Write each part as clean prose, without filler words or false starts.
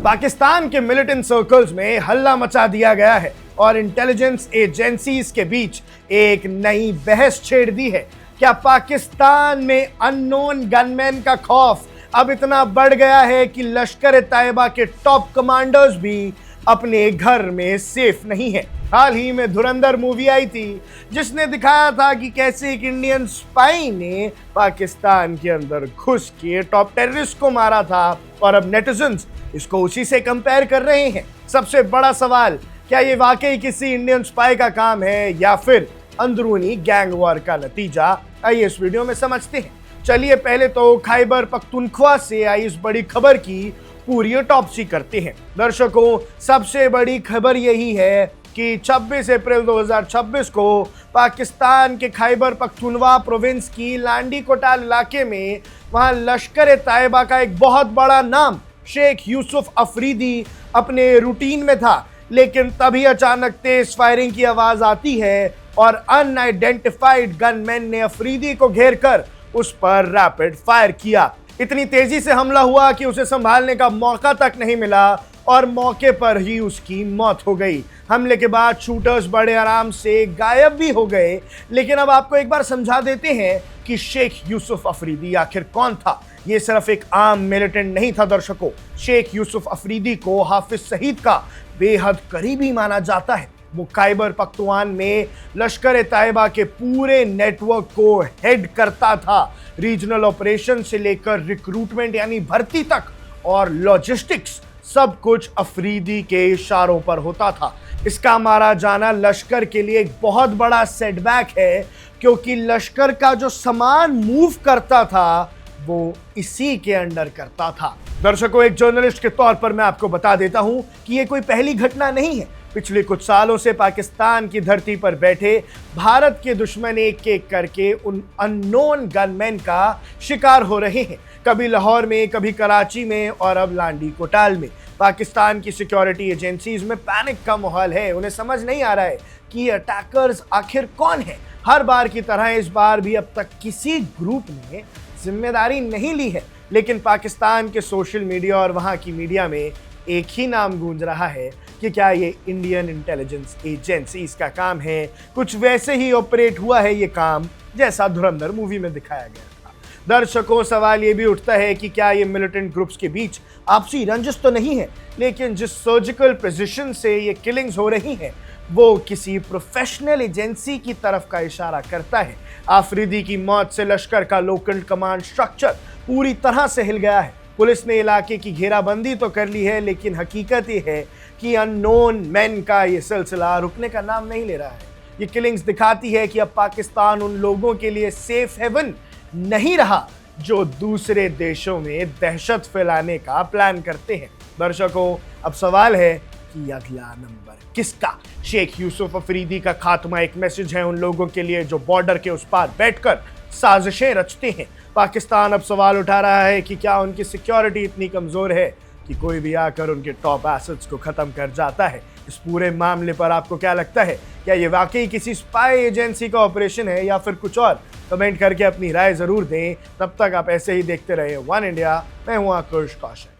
पाकिस्तान के militant circles में हल्ला मचा दिया गया है और इंटेलिजेंस एजेंसीज के बीच एक नई बहस छेड़ दी है। क्या पाकिस्तान में अननोन गनमैन का खौफ अब इतना बढ़ गया है कि लश्कर तैयबा के टॉप कमांडर्स भी अपने घर में सेफ नहीं है। हाल ही में धुरंधर मूवी आई थी जिसने दिखाया था कि कैसे एक इंडियन स्पाई ने पाकिस्तान के अंदर घुस के टॉप टेररिस्ट को मारा था और अब नेटिजन्स इसको उसी से कंपेयर कर रहे हैं। सबसे बड़ा सवाल, क्या ये वाकई किसी इंडियन स्पाई का काम है या फिर अंदरूनी गैंग वॉर का नतीजा? आइए इस वीडियो में समझते हैं। चलिए पहले तो खैबर पख्तूनख्वा से आई इस बड़ी खबर की पूरी ऑटोप्सी करते हैं। दर्शकों, सबसे बड़ी खबर यही है कि 26 अप्रैल 2026 को पाकिस्तान के खैबर पख्तूनख्वा प्रोविंस की लांडी कोटाल इलाके में वहां लश्कर तैयबा का एक बहुत बड़ा नाम शेख यूसुफ अफरीदी अपने रूटीन में था, लेकिन तभी अचानक तेज फायरिंग की आवाज आती है और अनआइडेंटिफाइड गनमैन ने अफरीदी को घेर कर उस पर रैपिड फायर किया। इतनी तेजी से हमला हुआ कि उसे संभालने का मौका तक नहीं मिला और मौके पर ही उसकी मौत हो गई। हमले के बाद शूटर्स बड़े आराम से गायब भी हो गए। लेकिन अब आपको एक बार समझा देते हैं कि शेख यूसुफ अफरीदी आखिर कौन था। ये सिर्फ एक आम मिलिटेंट नहीं था दर्शकों। शेख यूसुफ अफरीदी को हाफिज सईद का बेहद करीबी माना जाता है। वो खैबर पख्तूनख्वा में लश्कर तैयबा के पूरे नेटवर्क को हेड करता था। रीजनल ऑपरेशन से लेकर रिक्रूटमेंट यानी भर्ती तक और लॉजिस्टिक्स सब कुछ अफरीदी के इशारों पर होता था। इसका मारा जाना लश्कर के लिए एक बहुत बड़ा सेटबैक है, क्योंकि लश्कर का जो सामान मूव करता था वो इसी के अंडर करता था। दर्शकों, एक जर्नलिस्ट के तौर पर मैं आपको बता देता हूं कि ये कोई पहली घटना नहीं है। पिछले कुछ सालों से पाकिस्तान की धरती पर बैठे भारत के दुश्मन एक एक करके उन अननोन गनमैन का शिकार हो रहे हैं। कभी लाहौर में, कभी कराची में और अब लांडी कोटाल में। पाकिस्तान की सिक्योरिटी एजेंसीज में पैनिक का माहौल है। उन्हें समझ नहीं आ रहा है कि अटैकर्स आखिर कौन है। हर बार की तरह इस बार भी अब तक किसी ग्रुप ने जिम्मेदारी नहीं ली है, लेकिन पाकिस्तान के सोशल मीडिया और वहां की मीडिया में एक ही नाम गूंज रहा है कि क्या ये इंडियन इंटेलिजेंस एजेंसी इसका काम है। कुछ वैसे ही ऑपरेट हुआ है ये काम जैसा धुरंधर मूवी में दिखाया गया था। दर्शकों, सवाल ये भी उठता है कि क्या ये मिलिटेंट ग्रुप्स के बीच आपसी रंजिश तो नहीं है, लेकिन जिस सर्जिकल प्रिसिशन से ये किलिंग्स हो रही हैं वो किसी प्रोफेशनल एजेंसी की तरफ का इशारा करता है। आफरीदी की मौत से लश्कर का लोकल कमांड स्ट्रक्चर पूरी तरह से हिल गया है। पुलिस ने इलाके की घेराबंदी तो कर ली है, लेकिन हकीकत ये है कि अननोन मैन का ये सिलसिला रुकने का नाम नहीं ले रहा है। ये किलिंग्स दिखाती है कि अब पाकिस्तान उन लोगों के लिए सेफ हेवन नहीं रहा जो दूसरे देशों में दहशत फैलाने का प्लान करते हैं। दर्शकों, अब सवाल है कि अगला नंबर किसका? शेख यूसुफ अफरीदी का खात्मा एक मैसेज है उन लोगों के लिए जो बॉर्डर के उस पार बैठकर साजिशें रचते हैं। पाकिस्तान अब सवाल उठा रहा है कि क्या उनकी सिक्योरिटी इतनी कमजोर है कि कोई भी आकर उनके टॉप एसेट्स को खत्म कर जाता है। इस पूरे मामले पर आपको क्या लगता है? क्या ये वाकई किसी स्पाई एजेंसी का ऑपरेशन है या फिर कुछ और? कमेंट करके अपनी राय जरूर दें। तब तक आप ऐसे ही देखते रहे वन इंडिया। मैं हूं आकुश Kaushik.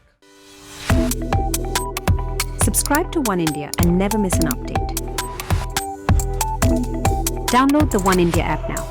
Subscribe to One India and never miss an update. Download the One India app now.